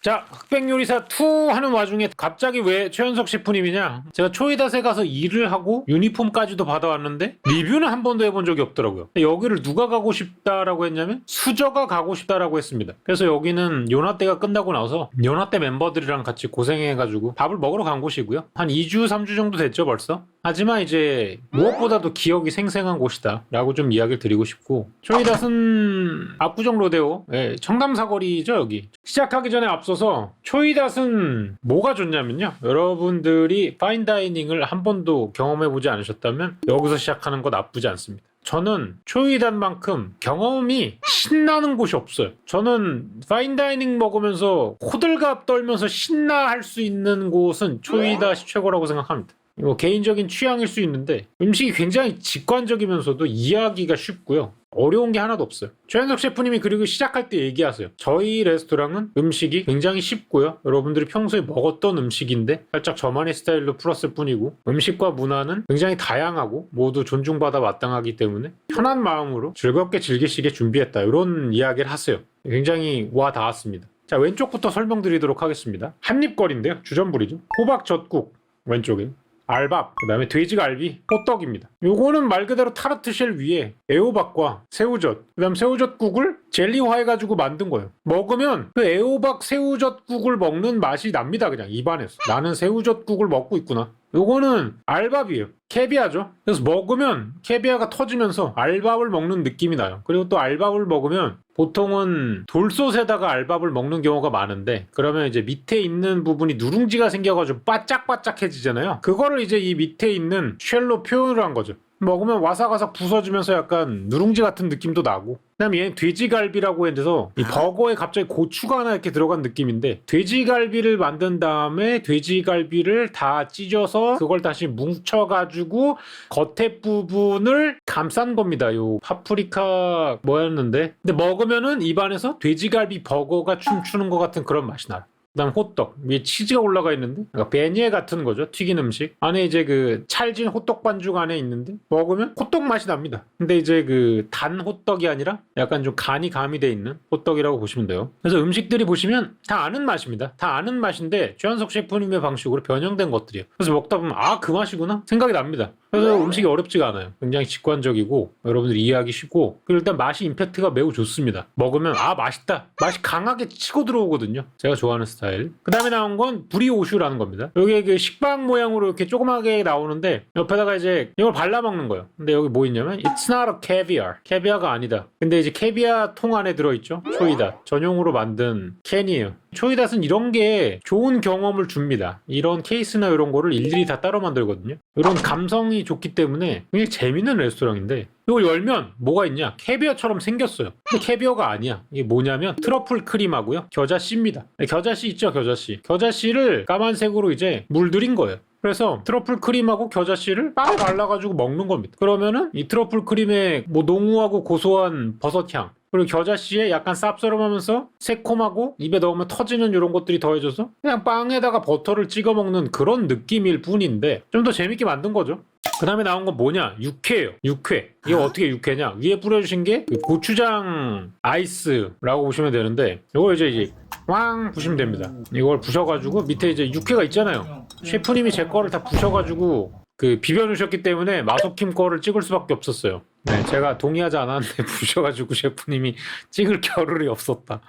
자, 흑백요리사 2 하는 와중에 갑자기 왜 최현석 셰프님이냐? 제가 초이닷에 가서 일을 하고 유니폼까지도 받아왔는데 리뷰는 한 번도 해본 적이 없더라고요. 여기를 누가 가고 싶다라고 했냐면 수저가 가고 싶다라고 했습니다. 그래서 여기는 요나때가 끝나고 나서 요나때 멤버들이랑 같이 고생해가지고 밥을 먹으러 간 곳이고요. 한 2주, 3주 정도 됐죠 벌써? 하지만 이제 무엇보다도 기억이 생생한 곳이다 라고 좀 이야기를 드리고 싶고, 초이닷은 압구정 로데오, 청담 사거리죠 여기. 시작하기 전에 앞서서 초이닷은 뭐가 좋냐면요, 여러분들이 파인다이닝을 한 번도 경험해보지 않으셨다면 여기서 시작하는 거 나쁘지 않습니다. 저는 초이닷만큼 경험이 신나는 곳이 없어요. 저는 파인다이닝 먹으면서 호들갑 떨면서 신나할 수 있는 곳은 초이닷이 최고라고 생각합니다. 개인적인 취향일 수 있는데 음식이 굉장히 직관적이면서도 이해하기가 쉽고요. 어려운 게 하나도 없어요. 최현석 셰프님이 그리고 시작할 때 얘기하세요. 저희 레스토랑은 음식이 굉장히 쉽고요. 여러분들이 평소에 먹었던 음식인데 살짝 저만의 스타일로 풀었을 뿐이고, 음식과 문화는 굉장히 다양하고 모두 존중받아 마땅하기 때문에 편한 마음으로 즐겁게 즐기시게 준비했다. 이런 이야기를 하세요. 굉장히 와 닿았습니다. 자, 왼쪽부터 설명드리도록 하겠습니다. 한입거리인데요. 주전부리죠. 호박젓국 왼쪽에, 알밥, 그 다음에 돼지갈비, 호떡입니다. 요거는 말 그대로 타르트쉘 위에 애호박과 새우젓, 그 다음 새우젓국을 젤리화해가지고 만든 거예요. 먹으면 그 애호박 새우젓국을 먹는 맛이 납니다. 그냥 입안에서. 나는 새우젓국을 먹고 있구나. 요거는 알밥이에요. 캐비아죠. 그래서 먹으면 캐비아가 터지면서 알밥을 먹는 느낌이 나요. 그리고 또 알밥을 먹으면 보통은 돌솥에다가 알밥을 먹는 경우가 많은데, 그러면 이제 밑에 있는 부분이 누룽지가 생겨가지고 바짝바짝해지잖아요. 그거를 이제 이 밑에 있는 쉘로 표현을 한 거죠. 먹으면 와사가삭 부서지면서 약간 누룽지 같은 느낌도 나고, 그다음에 얘는 돼지갈비라고 해서 이 버거에 갑자기 고추가 하나 이렇게 들어간 느낌인데, 돼지갈비를 만든 다음에 돼지갈비를 다 찢어서 그걸 다시 뭉쳐가지고 겉에 부분을 감싼 겁니다. 요 파프리카 뭐였는데, 근데 먹으면은 입안에서 돼지갈비 버거가 춤추는 것 같은 그런 맛이 나요. 그다음 호떡 위에 치즈가 올라가 있는데, 그러니까 베니에 같은 거죠. 튀긴 음식 안에 이제 그 찰진 호떡 반죽 안에 있는데 먹으면 호떡 맛이 납니다. 근데 이제 그 단 호떡이 아니라 약간 좀 간이 가미돼 있는 호떡이라고 보시면 돼요. 그래서 음식들이 보시면 다 아는 맛입니다. 다 아는 맛인데 최현석 셰프님의 방식으로 변형된 것들이에요. 그래서 먹다 보면 아, 그 맛이구나 생각이 납니다. 그래서 음식이 어렵지가 않아요. 굉장히 직관적이고 여러분들이 이해하기 쉽고, 그리고 일단 맛이 임팩트가 매우 좋습니다. 먹으면 아, 맛있다, 맛이 강하게 치고 들어오거든요. 제가 좋아하는 스타일. 그 다음에 나온 건 브리오슈라는 겁니다. 여기 그 식빵 모양으로 이렇게 조그맣게 나오는데 옆에다가 이제 이걸 발라 먹는 거예요. 근데 여기 뭐 있냐면 It's not a caviar. 캐비아가 아니다. 근데 이제 캐비아 통 안에 들어있죠. 초이닷 전용으로 만든 캔이에요. 초이닷은 이런 게 좋은 경험을 줍니다. 이런 케이스나 이런 거를 일일이 다 따로 만들거든요. 이런 감성이 좋기 때문에 굉장히 재밌는 레스토랑인데, 이걸 열면 뭐가 있냐? 캐비어처럼 생겼어요. 근데 캐비어가 아니야. 이게 뭐냐면 트러플 크림하고요, 겨자씨입니다. 겨자씨 있죠, 겨자씨. 겨자씨를 까만색으로 이제 물들인 거예요. 그래서 트러플 크림하고 겨자씨를 빵에 발라가지고 먹는 겁니다. 그러면은 이 트러플 크림에 뭐 농후하고 고소한 버섯향, 그리고 겨자씨에 약간 쌉싸름하면서 새콤하고 입에 넣으면 터지는 이런 것들이 더해져서 그냥 빵에다가 버터를 찍어 먹는 그런 느낌일 뿐인데 좀 더 재밌게 만든 거죠. 그 다음에 나온 건 뭐냐? 육회예요. 육회. 이거 어떻게 육회냐? 위에 뿌려주신 게 그 고추장 아이스라고 보시면 되는데, 이거 이제 왕 부시면 됩니다. 이걸 부셔가지고 밑에 이제 육회가 있잖아요. 셰프님이 제 거를 다 부셔가지고 그 비벼놓으셨기 때문에 마소킴 거를 찍을 수밖에 없었어요. 네, 제가 동의하지 않았는데 부셔가지고 셰프님이 찍을 겨를이 없었다.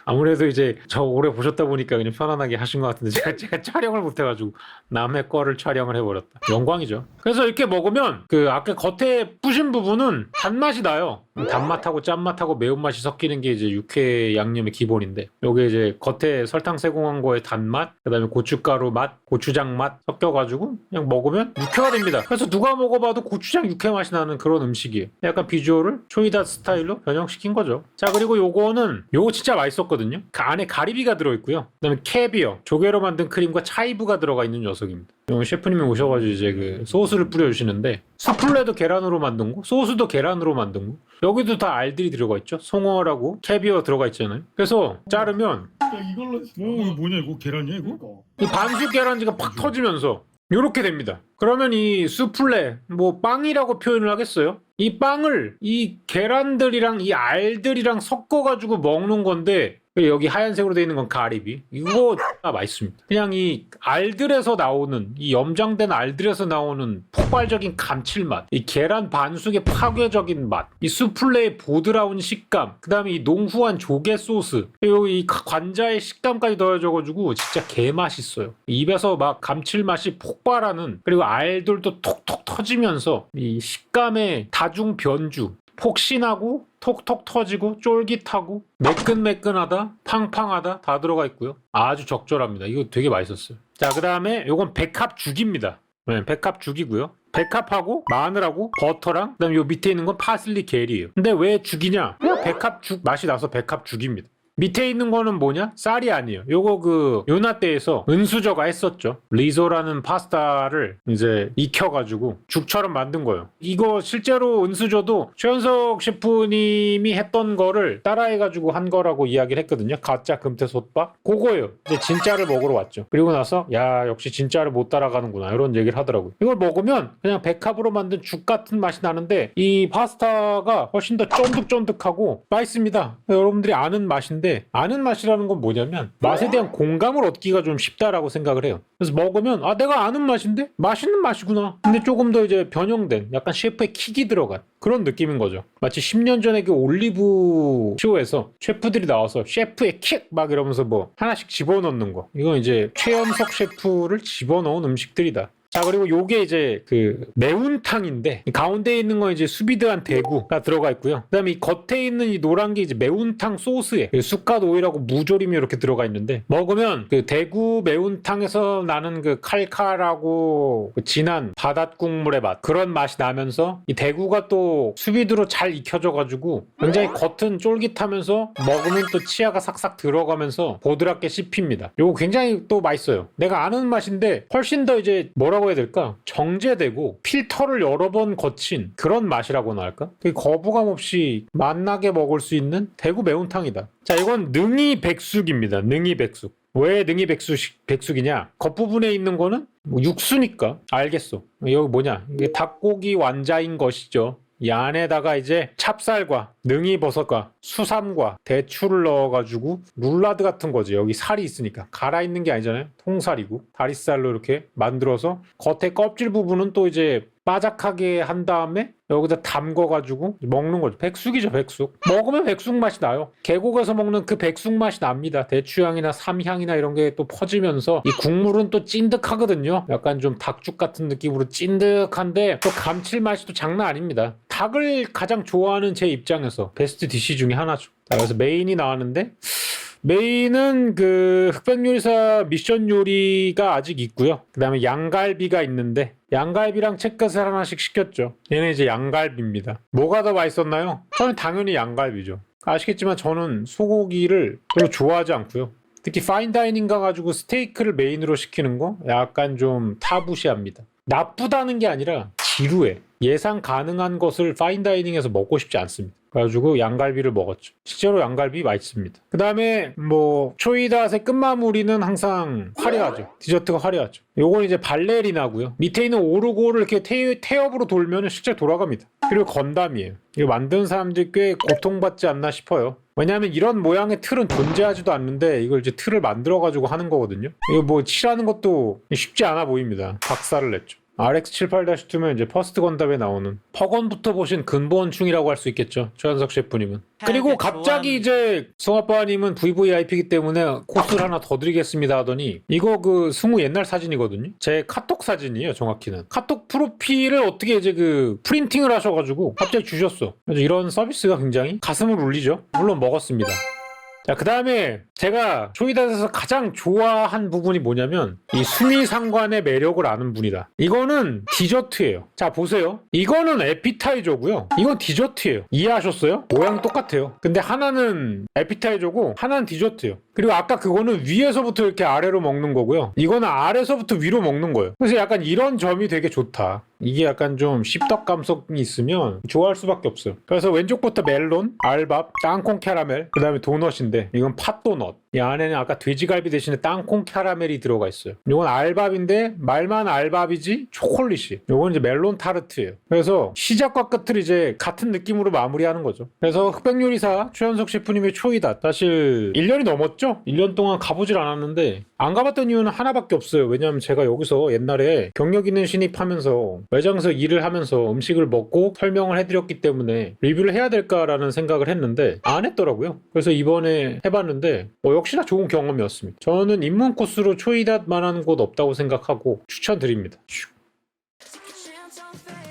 아무래도 이제 저 오래 보셨다 보니까 그냥 편안하게 하신 것 같은데 제가 촬영을 못해가지고 남의 거를 촬영을 해버렸다. 영광이죠. 그래서 이렇게 먹으면 그 아까 겉에 부신 부분은 단맛이 나요. 단맛하고 짠맛하고 매운맛이 섞이는 게 이제 육회 양념의 기본인데, 요게 이제 겉에 설탕 세공한 거에 단맛, 그 다음에 고춧가루 맛, 고추장 맛 섞여가지고 그냥 먹으면 육회가 됩니다. 그래서 누가 먹어봐도 고추장 육회 맛이 나는 그런 음식이에요. 약간 비주얼을 초이닷 스타일로 변형시킨 거죠. 자, 그리고 요거는 요거 진짜 맛있었거든요. 그 안에 가리비가 들어있고요. 그 다음에 캐비어, 조개로 만든 크림과 차이브가 들어가 있는 녀석입니다. 셰프님이 오셔가지고 이제 그 소스를 뿌려주시는데, 수플레도 계란으로 만든 거, 소스도 계란으로 만든 거, 여기도 다 알들이 들어가 있죠. 송어라고 캐비어 들어가 있잖아요. 그래서 자르면 이걸로 이거 뭐냐, 이거 계란이야 이거? 이 반숙 계란지가 팍 터지면서 요렇게 됩니다. 그러면 이 수플레, 뭐 빵이라고 표현을 하겠어요? 이 빵을 이 계란들이랑 이 알들이랑 섞어가지고 먹는 건데 그리고 여기 하얀색으로 되어 있는 건 가리비. 이거 진짜 맛있습니다. 그냥 이 알들에서 나오는 이 염장된 알들에서 나오는 폭발적인 감칠맛, 이 계란 반숙의 파괴적인 맛, 이 수플레의 보드라운 식감, 그 다음에 이 농후한 조개 소스, 그리고 이 관자의 식감까지 더해져가지고 진짜 개맛있어요. 입에서 막 감칠맛이 폭발하는, 그리고 알들도 톡톡 터지면서 이 식감의 다중 변주, 폭신하고 톡톡 터지고 쫄깃하고 매끈매끈하다 팡팡하다 다 들어가 있고요. 아주 적절합니다. 이거 되게 맛있었어요. 자, 그 다음에 요건 백합죽입니다. 네, 백합죽이고요. 백합하고 마늘하고 버터랑 그다음에 요 밑에 있는 건 파슬리 계리예요. 근데 왜 죽이냐? 그냥 백합죽 맛이 나서 백합죽입니다. 밑에 있는 거는 뭐냐? 쌀이 아니에요. 요거 그 요나떼에서 은수저가 했었죠. 리조라는 파스타를 이제 익혀가지고 죽처럼 만든 거예요. 이거 실제로 은수저도 최현석 셰프님이 했던 거를 따라해가지고 한 거라고 이야기를 했거든요. 가짜 금태솥밥 그거예요. 이제 진짜를 먹으러 왔죠. 그리고 나서 야 역시 진짜를 못 따라가는구나 이런 얘기를 하더라고요. 이걸 먹으면 그냥 백합으로 만든 죽 같은 맛이 나는데 이 파스타가 훨씬 더 쫀득쫀득하고 맛있습니다. 여러분들이 아는 맛인데 아는 맛이라는 건 뭐냐면 맛에 대한 공감을 얻기가 좀 쉽다라고 생각을 해요. 그래서 먹으면 아 내가 아는 맛인데 맛있는 맛이구나. 근데 조금 더 이제 변형된 약간 셰프의 킥이 들어간 그런 느낌인 거죠. 마치 10년 전에 그 올리브 쇼에서 셰프들이 나와서 셰프의 킥 막 이러면서 뭐 하나씩 집어넣는 거. 이건 이제 최연석 셰프를 집어넣은 음식들이다. 자, 그리고 요게 이제 그 매운탕인데 가운데 있는 건 이제 수비드한 대구가 들어가 있고요. 그다음에 이 겉에 있는 이 노란 게 이제 매운탕 소스에 쑥갓 오일하고 무조림이 이렇게 들어가 있는데 먹으면 그 대구 매운탕에서 나는 그 칼칼하고 그 진한 바닷국물의 맛 그런 맛이 나면서 이 대구가 또 수비드로 잘 익혀져 가지고 굉장히 겉은 쫄깃하면서 먹으면 또 치아가 삭삭 들어가면서 보드랍게 씹힙니다. 요거 굉장히 또 맛있어요. 내가 아는 맛인데 훨씬 더 이제 뭐라고 해야 될까? 정제되고 필터를 여러 번 거친 그런 맛이라고나 할까? 되게 거부감 없이 맛나게 먹을 수 있는 대구 매운탕이다. 자, 이건 능이 백숙입니다. 능이 백숙. 왜 능이 백숙이냐? 겉부분에 있는 거는 뭐 육수니까 알겠어. 여기 뭐냐? 이게 닭고기 완자인 것이죠. 이 안에다가 이제 찹쌀과 능이버섯과 수삼과 대추를 넣어가지고 룰라드 같은 거지. 여기 살이 있으니까 갈아 있는 게 아니잖아요. 통살이고 다리살로 이렇게 만들어서 겉에 껍질 부분은 또 이제 바삭하게 한 다음에 여기다 담궈가지고 먹는 거죠. 백숙이죠, 백숙. 먹으면 백숙 맛이 나요. 계곡에서 먹는 그 백숙 맛이 납니다. 대추향이나 삼향이나 이런 게 또 퍼지면서 이 국물은 또 찐득하거든요. 약간 좀 닭죽 같은 느낌으로 찐득한데 또 감칠맛이 또 장난 아닙니다. 닭을 가장 좋아하는 제 입장에서 베스트 디시 중에 하나죠. 자, 그래서 메인이 나왔는데 메인은 그 흑백요리사 미션 요리가 아직 있고요. 그 다음에 양갈비가 있는데 양갈비랑 채끝을 하나씩 시켰죠. 얘는 이제 양갈비입니다. 뭐가 더 맛있었나요? 저는 당연히 양갈비죠. 아시겠지만 저는 소고기를 별로 좋아하지 않고요. 특히 파인다이닝 가가지고 스테이크를 메인으로 시키는 거 약간 좀 타부시합니다. 나쁘다는 게 아니라 지루해. 예상 가능한 것을 파인다이닝에서 먹고 싶지 않습니다. 그래가지고 양갈비를 먹었죠. 실제로 양갈비 맛있습니다. 그 다음에 뭐 초이닷의 끝마무리는 항상 화려하죠. 디저트가 화려하죠. 요건 이제 발레리나고요. 밑에 있는 오르골을 이렇게 태엽으로 돌면 실제 돌아갑니다. 그리고 건담이에요. 이거 만드는 사람들이 꽤 고통받지 않나 싶어요. 왜냐하면 이런 모양의 틀은 존재하지도 않는데 이걸 이제 틀을 만들어가지고 하는 거거든요. 이거 뭐 칠하는 것도 쉽지 않아 보입니다. 박살을 냈죠. RX78-2면 이제 퍼스트 건담에 나오는 퍽원부터 보신 근본충이라고 할 수 있겠죠. 최현석 셰프님은. 그리고 갑자기 이제 성아빠님은 VVIP이기 때문에 코스를 하나 더 드리겠습니다 하더니 이거 그 승우 옛날 사진이거든요. 제 카톡 사진이에요, 정확히는. 카톡 프로필을 어떻게 이제 그 프린팅을 하셔가지고 갑자기 주셨어. 그래서 이런 서비스가 굉장히 가슴을 울리죠. 물론 먹었습니다. 자, 그 다음에 제가 초이닷에서 가장 좋아한 부분이 뭐냐면 이 수미상관의 매력을 아는 분이다. 이거는 디저트예요. 자, 보세요. 이거는 에피타이저고요. 이건 디저트예요. 이해하셨어요? 모양 똑같아요. 근데 하나는 에피타이저고 하나는 디저트예요. 그리고 아까 그거는 위에서부터 이렇게 아래로 먹는 거고요. 이거는 아래서부터 위로 먹는 거예요. 그래서 약간 이런 점이 되게 좋다. 이게 약간 좀 씹덕 감성이 있으면 좋아할 수밖에 없어요. 그래서 왼쪽부터 멜론, 알밥, 땅콩 캐러멜, 그 다음에 도넛인데 이건 팥도넛. 이 안에는 아까 돼지갈비 대신에 땅콩 캐러멜이 들어가 있어요. 이건 알밥인데 말만 알밥이지 초콜릿이. 이건 이제 멜론 타르트예요. 그래서 시작과 끝을 이제 같은 느낌으로 마무리하는 거죠. 그래서 흑백요리사 최현석 셰프님의 초이다. 사실 1년이 넘었죠? 1년 동안 가보질 않았는데 안 가봤던 이유는 하나밖에 없어요. 왜냐면 제가 여기서 옛날에 경력 있는 신입하면서 매장에서 일을 하면서 음식을 먹고 설명을 해드렸기 때문에 리뷰를 해야 될까라는 생각을 했는데 안 했더라고요. 그래서 이번에 해봤는데 역시나 좋은 경험이었습니다. 저는 입문 코스로 초이닷만한 곳 없다고 생각하고 추천드립니다. Chance on fate.